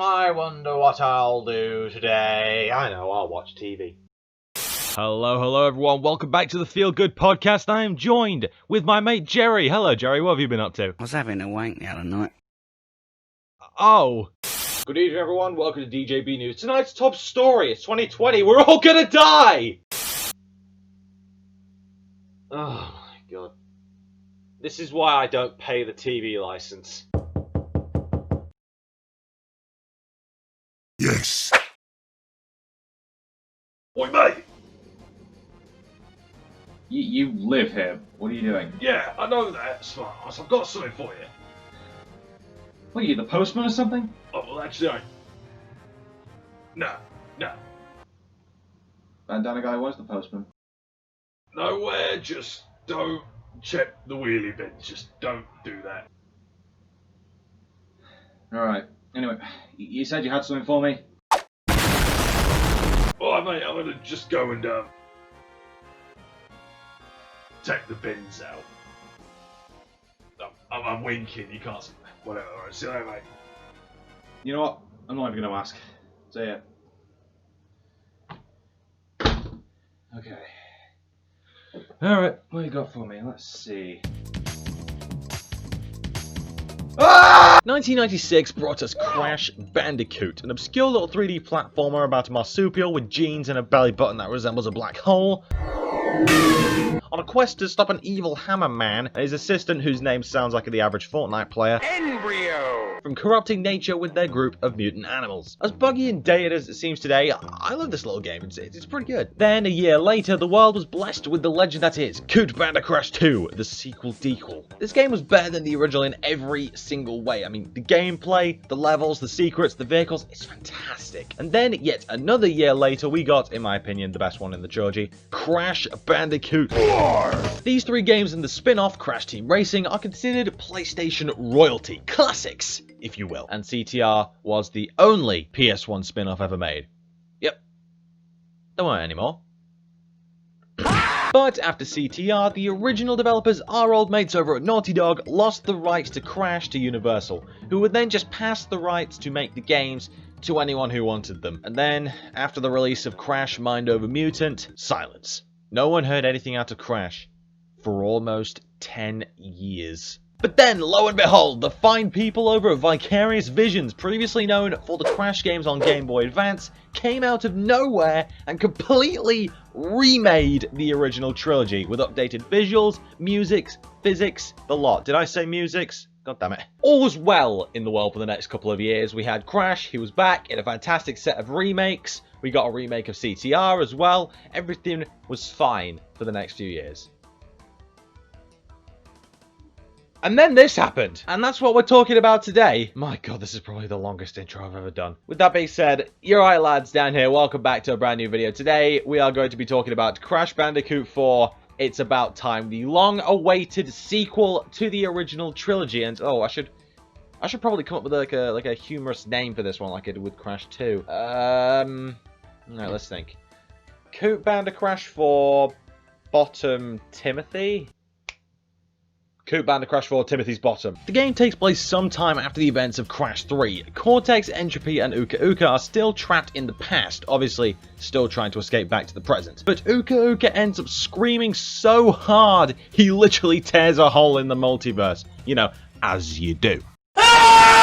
I wonder what I'll do today. I know, I'll watch TV. Hello everyone, welcome back to the Feel Good Podcast. I am joined with my mate Jerry. Hello Jerry, what have you been up to? I was having a wank the other night. Oh. Good evening everyone, welcome to DJB News. Tonight's top story, it's 2020, we're all gonna die! Oh my god. This is why I don't pay the TV license. Yes. Oi, mate! You live here. What are you doing? Yeah, I know that, smart ass. I've got something for you. What are you, the postman or something? Oh, well, actually, No. Bandana guy was the postman. Nowhere, just don't check the wheelie bin. Just don't do that. Alright. Anyway, you said you had something for me? Alright, mate, I'm gonna just go and, take the bins out. I'm winking, you can't see. Whatever, alright, see you later, mate. You know what? I'm not even going to ask. See ya. Okay. Alright, what you got for me? Let's see. 1996 brought us Crash Bandicoot, an obscure little 3D platformer about a marsupial with jeans and a belly button that resembles a black hole. On a quest to stop an evil hammer man and his assistant, whose name sounds like the average Fortnite player, Embryo! from corrupting nature with their group of mutant animals. As buggy and dated as it seems today, I love this little game, it's pretty good. Then, a year later, the world was blessed with the legend that is QURBAT Crash 2, the sequel-dequel. This game was better than the original in every single way. I mean, the gameplay, the levels, the secrets, the vehicles, it's fantastic. And then, yet another year later, we got, in my opinion, the best one in the trilogy, Crash Bandicoot 4. These three games and the spin-off Crash Team Racing are considered PlayStation royalty, classics, if you will. And CTR was the only PS1 spin-off ever made. Yep. There weren't anymore. But after CTR, the original developers, our old mates over at Naughty Dog, lost the rights to Crash to Universal, who would then just pass the rights to make the games to anyone who wanted them. And then, after the release of Crash Mind Over Mutant, silence. No one heard anything out of Crash for almost 10 years. But then, lo and behold, the fine people over at Vicarious Visions, previously known for the Crash games on Game Boy Advance, came out of nowhere and completely remade the original trilogy with updated visuals, musics, physics, the lot. Did I say musics? God damn it. All was well in the world for the next couple of years. We had Crash, he was back in a fantastic set of remakes. We got a remake of CTR as well. Everything was fine for the next few years. And then this happened, and that's what we're talking about today. My god, this is probably the longest intro I've ever done. With that being said, you're right lads down here, welcome back to a brand new video. Today, we are going to be talking about Crash Bandicoot 4, It's About Time, the long-awaited sequel to the original trilogy. And, oh, I should probably come up with like a humorous name for this one, like I did with Crash 2. No, let's think. QURBAT Crash 4, Bottom Timothy? QURBAT Crash 4, Timothy's Bottom. The game takes place some time after the events of Crash 3. Cortex, Entropy, and Uka Uka are still trapped in the past, obviously still trying to escape back to the present. But Uka Uka ends up screaming so hard, he literally tears a hole in the multiverse. You know, as you do.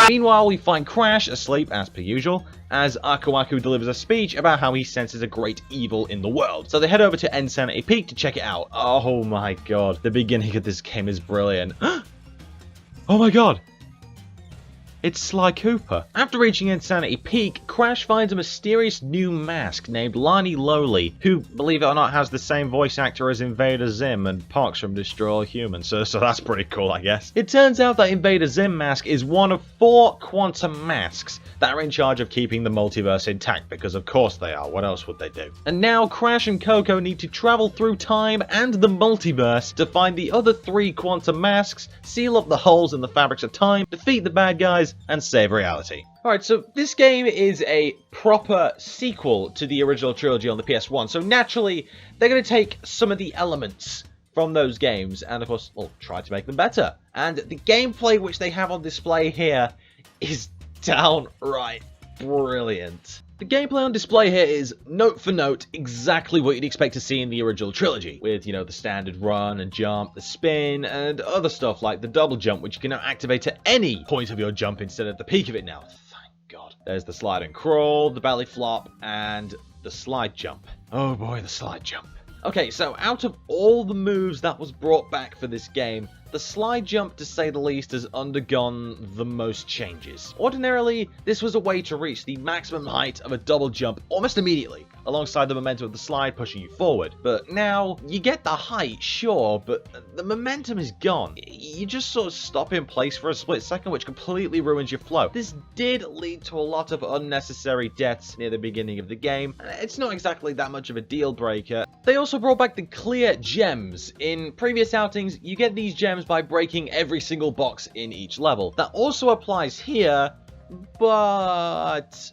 Meanwhile, we find Crash asleep, as per usual, as Aku Aku delivers a speech about how he senses a great evil in the world. So they head over to Insanity Peak to check it out. Oh my god, the beginning of this game is brilliant. Oh my god! It's Sly Cooper. After reaching Insanity Peak, Crash finds a mysterious new mask named Lani Lowly, who, believe it or not, has the same voice actor as Invader Zim and Pox from Destroy All Humans, so that's pretty cool, I guess. It turns out that Invader Zim mask is one of 4 quantum masks that are in charge of keeping the multiverse intact, because of course they are, what else would they do? And now Crash and Coco need to travel through time and the multiverse to find the other 3 quantum masks, seal up the holes in the fabrics of time, defeat the bad guys, and save reality. Alright, so this game is a proper sequel to the original trilogy on the PS1, so naturally, they're going to take some of the elements from those games, and of course, well, try to make them better. And the gameplay which they have on display here is downright brilliant. The gameplay on display here is, note for note, exactly what you'd expect to see in the original trilogy, with, you know, the standard run and jump, the spin, and other stuff like the double jump, which you can now activate at any point of your jump instead of the peak of it now. Thank God. There's the slide and crawl, the belly flop, and the slide jump. Oh boy, the slide jump. Okay, so out of all the moves that was brought back for this game, the slide jump, to say the least, has undergone the most changes. Ordinarily, this was a way to reach the maximum height of a double jump almost immediately, alongside the momentum of the slide pushing you forward. But now, you get the height, sure, but the momentum is gone. You just sort of stop in place for a split second, which completely ruins your flow. This did lead to a lot of unnecessary deaths near the beginning of the game. It's not exactly that much of a deal breaker. They also brought back the clear gems. In previous outings, you get these gems by breaking every single box in each level. That also applies here, but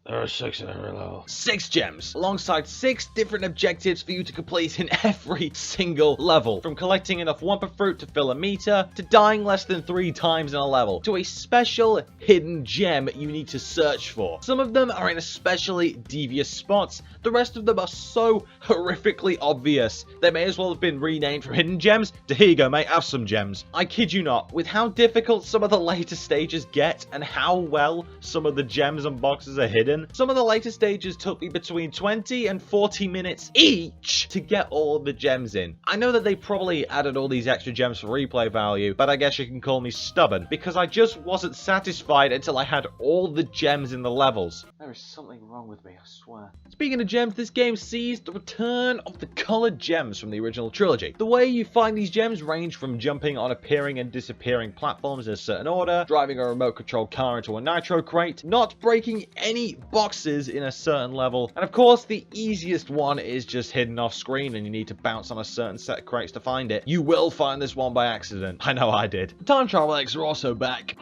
There are 6 in every level. 6 gems, alongside 6 different objectives for you to complete in every single level. From collecting enough Wumpa Fruit to fill a meter, to dying less than 3 times in a level, to a special hidden gem you need to search for. Some of them are in especially devious spots, the rest of them are so horrifically obvious, they may as well have been renamed from hidden gems to here you go mate, have some gems. I kid you not, with how difficult some of the later stages get, and how well some of the gems and boxes are hidden, some of the later stages took me between 20 and 40 minutes each to get all the gems in. I know that they probably added all these extra gems for replay value, but I guess you can call me stubborn, because I just wasn't satisfied until I had all the gems in the levels. There is something wrong with me, I swear. Speaking of gems, this game sees the return of the coloured gems from the original trilogy. The way you find these gems range from jumping on appearing and disappearing platforms in a certain order, driving a remote controlled car into a nitro crate, not breaking any boxes in a certain level, and of course the easiest one is just hidden off screen and you need to bounce on a certain set of crates to find it. You will find this one by accident. I know I did. The time travel Rayllex are also back.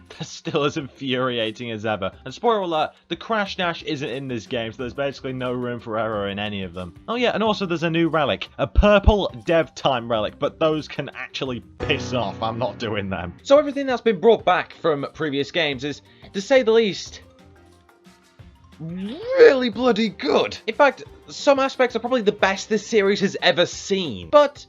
They're still as infuriating as ever. And spoiler alert, the Crash Dash isn't in this game, so there's basically no room for error in any of them. Oh yeah, and also there's a new relic, a purple dev time relic, but those can actually piss off. I'm not doing them. So everything that's been brought back from previous games is, to say the least, really bloody good. In fact, some aspects are probably the best this series has ever seen. But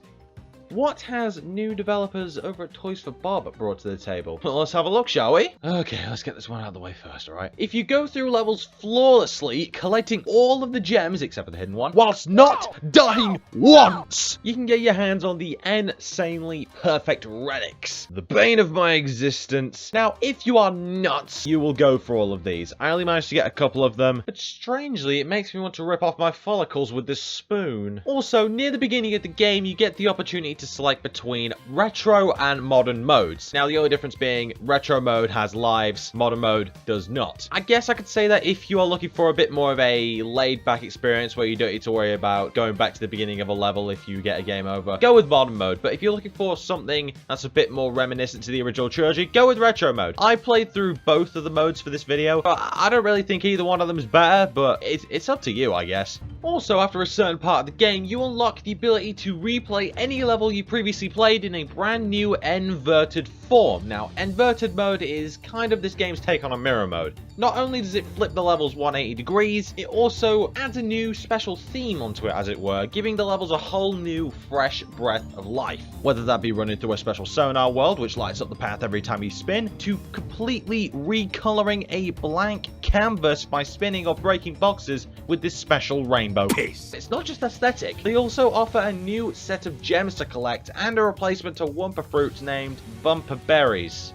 what has new developers over at Toys for Bob brought to the table? Well, let's have a look, shall we? Okay, let's get this one out of the way first, alright? If you go through levels flawlessly, collecting all of the gems, except for the hidden one, whilst not dying once, you can get your hands on the insanely perfect relics. The bane of my existence. Now, if you are nuts, you will go for all of these. I only managed to get a couple of them, but strangely, it makes me want to rip off my follicles with this spoon. Also, near the beginning of the game, you get the opportunity to select between retro and modern modes. Now, the only difference being retro mode has lives, modern mode does not. I guess I could say that if you are looking for a bit more of a laid-back experience where you don't need to worry about going back to the beginning of a level if you get a game over, go with modern mode. But if you're looking for something that's a bit more reminiscent to the original trilogy, go with retro mode. I played through both of the modes for this video, but I don't really think either one of them is better, but it's up to you, I guess. Also, after a certain part of the game, you unlock the ability to replay any level you previously played in a brand new inverted form. Now, inverted mode is kind of this game's take on a mirror mode. Not only does it flip the levels 180 degrees, it also adds a new special theme onto it, as it were, giving the levels a whole new, fresh breath of life. Whether that be running through a special sonar world, which lights up the path every time you spin, to completely recoloring a blank canvas by spinning or breaking boxes with this special rainbow piece. It's not just aesthetic, they also offer a new set of gems to collect and a replacement to Wumpa Fruits named Bumper Berries.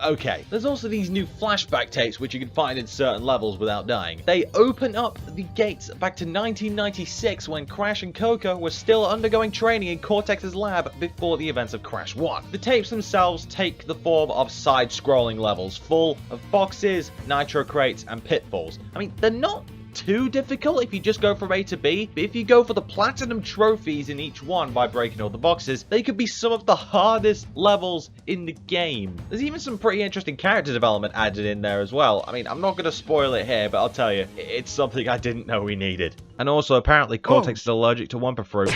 Okay, there's also these new flashback tapes which you can find in certain levels without dying. They open up the gates back to 1996 when Crash and Coco were still undergoing training in Cortex's lab before the events of Crash 1. The tapes themselves take the form of side-scrolling levels full of boxes, nitro crates, and pitfalls. I mean, they're not too difficult if you just go from A to B, but if you go for the platinum trophies in each one by breaking all the boxes, they could be some of the hardest levels in the game. There's even some pretty interesting character development added in there as well. I mean, I'm not going to spoil it here, but I'll tell you, it's something I didn't know we needed. And also, apparently, Cortex is allergic to Wumpa Fruit.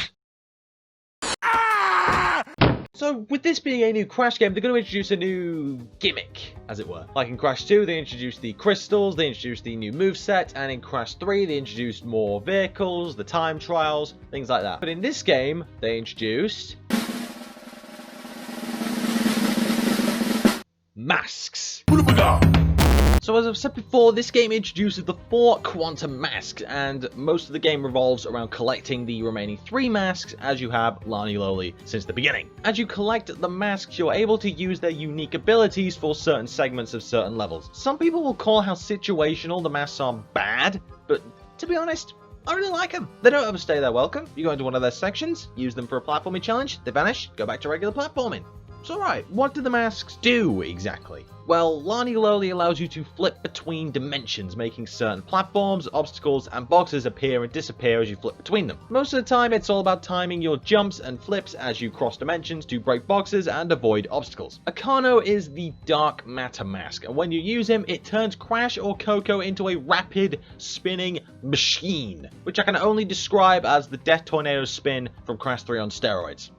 So with this being a new Crash game, they're going to introduce a new gimmick, as it were. Like in Crash 2, they introduced the crystals, they introduced the new moveset, and in Crash 3, they introduced more vehicles, the time trials, things like that. But in this game, they introduced masks. So as I've said before, this game introduces the 4 quantum masks, and most of the game revolves around collecting the remaining 3 masks as you have Lani Loli since the beginning. As you collect the masks, you're able to use their unique abilities for certain segments of certain levels. Some people will call how situational the masks are bad, but to be honest, I really like them. They don't overstay their welcome. You go into one of their sections, use them for a platforming challenge, they vanish, go back to regular platforming. It's alright. What do the masks do exactly? Well, Lani Loli allows you to flip between dimensions, making certain platforms, obstacles, and boxes appear and disappear as you flip between them. Most of the time, it's all about timing your jumps and flips as you cross dimensions to break boxes and avoid obstacles. Akano is the dark matter mask, and when you use him, it turns Crash or Coco into a rapid, spinning machine, which I can only describe as the Death Tornado spin from Crash 3 on steroids.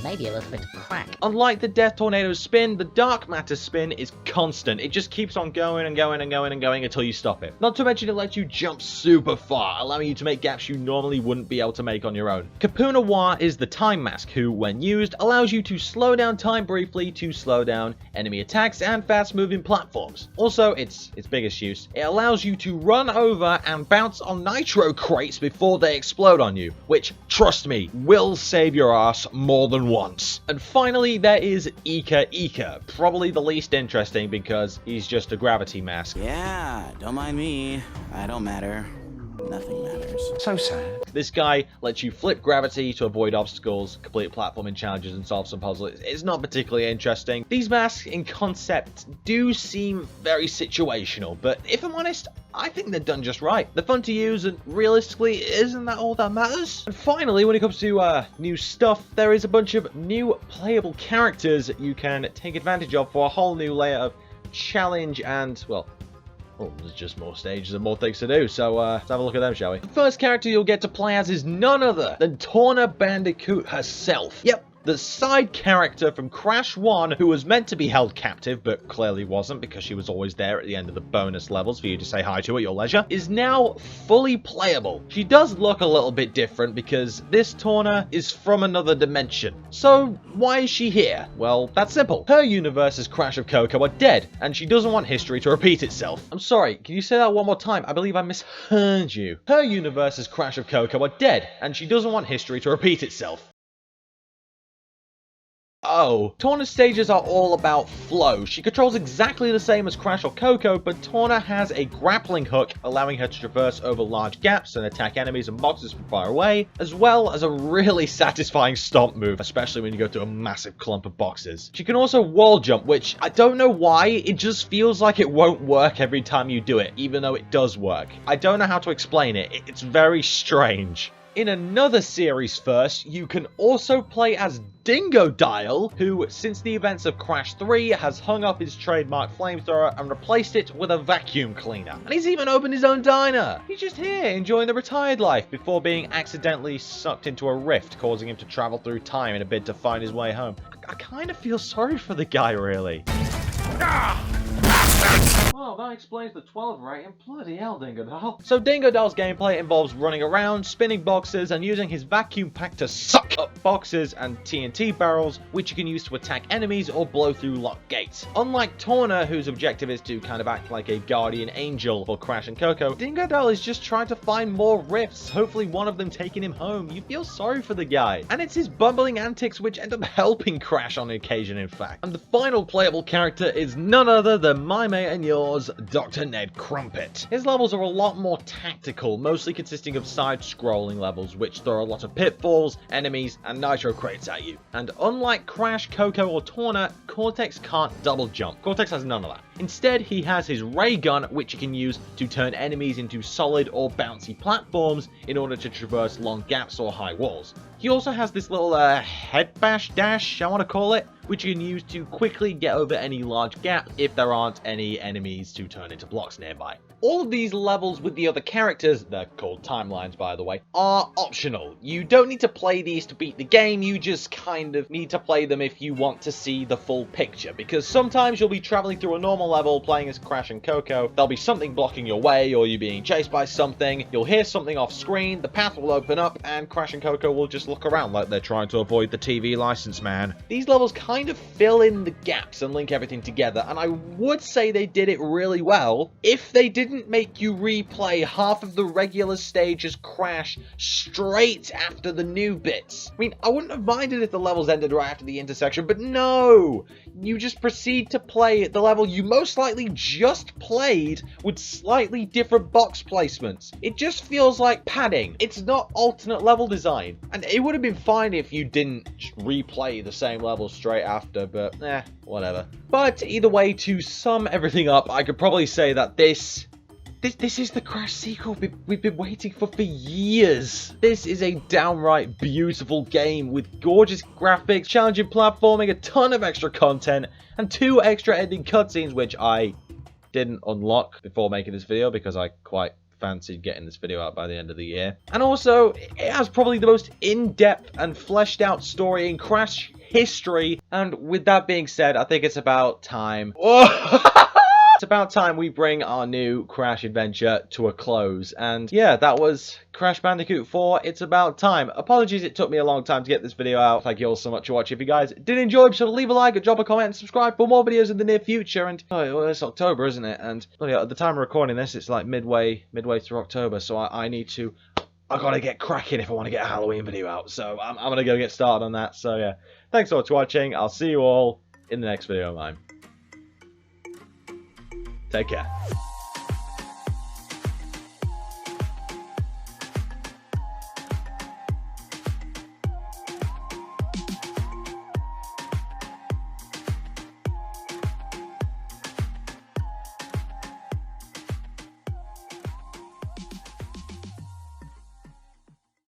Maybe a little bit of crack. Unlike the Death Tornado spin, the Dark Matter spin is constant. It just keeps on going and going and going and going until you stop it. Not to mention it lets you jump super far, allowing you to make gaps you normally wouldn't be able to make on your own. Kapuna Wa is the Time Mask, who, when used, allows you to slow down time briefly to slow down enemy attacks and fast-moving platforms. Also, its biggest use, it allows you to run over and bounce on nitro crates before they explode on you, which, trust me, will save your ass more than once. And finally, there is Ika, probably the least interesting because he's just a gravity mask. Yeah, don't mind me. I don't matter. Nothing matters. So sad. This guy lets you flip gravity to avoid obstacles, complete platforming challenges, and solve some puzzles. It's not particularly interesting. These masks in concept do seem very situational, but if I'm honest, I think they're done just right. They're fun to use, and realistically, isn't that all that matters? And finally, when it comes to new stuff, there is a bunch of new playable characters that you can take advantage of for a whole new layer of challenge and, well, there's just more stages and more things to do, so let's have a look at them, shall we? The first character you'll get to play as is none other than Crash Bandicoot herself. Yep, the side character from Crash 1 who was meant to be held captive, but clearly wasn't because she was always there at the end of the bonus levels for you to say hi to at your leisure, is now fully playable. She does look a little bit different because this Torna is from another dimension. So why is she here? Well, that's simple. Her universe as Crash of Coco are dead, and she doesn't want history to repeat itself. I'm sorry, can you say that one more time? I believe I misheard you. Her universe as Crash of Coco are dead, and she doesn't want history to repeat itself. Oh, Torna's stages are all about flow. She controls exactly the same as Crash or Coco, but Torna has a grappling hook, allowing her to traverse over large gaps and attack enemies and boxes from far away, as well as a really satisfying stomp move, especially when you go through a massive clump of boxes. She can also wall jump, which I don't know why, it just feels like it won't work every time you do it, even though it does work. I don't know how to explain it, it's very strange. In another series first, you can also play as Dingodile, who, since the events of Crash 3, has hung up his trademark flamethrower and replaced it with a vacuum cleaner. And he's even opened his own diner. He's just here, enjoying the retired life, before being accidentally sucked into a rift, causing him to travel through time in a bid to find his way home. I kind of feel sorry for the guy, really. Well, that explains the 12 rating. Bloody hell, Dingodile. So Dingodile's gameplay involves running around, spinning boxes, and using his vacuum pack to suck up boxes and TNT barrels, which you can use to attack enemies or blow through locked gates. Unlike Torna, whose objective is to kind of act like a guardian angel for Crash and Coco, Dingodile is just trying to find more rifts, hopefully one of them taking him home. You feel sorry for the guy. And it's his bumbling antics which end up helping Crash on occasion, in fact. And the final playable character is none other than my mate and yours, Dr. Ned Crumpet. His levels are a lot more tactical, mostly consisting of side-scrolling levels, which throw a lot of pitfalls, enemies, and nitro crates at you. And unlike Crash, Coco, or Torna, Cortex can't double jump. Cortex has none of that. Instead, he has his ray gun, which he can use to turn enemies into solid or bouncy platforms in order to traverse long gaps or high walls. He also has this little head bash dash, I want to call it, which you can use to quickly get over any large gap if there aren't any enemies to turn into blocks nearby. All of these levels with the other characters, they're called timelines by the way, are optional. You don't need to play these to beat the game, you just kind of need to play them if you want to see the full picture, because sometimes you'll be traveling through a normal level playing as Crash and Coco, there'll be something blocking your way or you're being chased by something, you'll hear something off screen, the path will open up and Crash and Coco will just look around like they're trying to avoid the TV license man. These levels kind of fill in the gaps and link everything together, and I would say they did it really well if they didn't make you replay half of the regular stage as Crash straight after the new bits. I mean, I wouldn't have minded if the levels ended right after the intersection, but no! You just proceed to play the level you most likely just played with slightly different box placements. It just feels like padding. It's not alternate level design. And it would have been fine if you didn't replay the same level straight after, but whatever. But either way, to sum everything up, I could probably say that this is the Crash sequel we've been waiting for years. This is a downright beautiful game with gorgeous graphics, challenging platforming, a ton of extra content, and 2 extra ending cutscenes, which I didn't unlock before making this video because I quite fancied getting this video out by the end of the year. And also, it has probably the most in-depth and fleshed out story in Crash history. And with that being said, I think it's about time. It's about time we bring our new Crash adventure to a close. And yeah, that was Crash Bandicoot 4. It's about time. Apologies it took me a long time to get this video out. Thank you all so much for watching. If you guys did enjoy, be sure to leave a like, drop a comment, and subscribe for more videos in the near future. And well, it's October, isn't it? And at the time of recording this, it's like midway through October. So I gotta get cracking if I want to get a Halloween video out. So I'm gonna go get started on that. So yeah, thanks so much for watching. I'll see you all in the next video of mine. Take care.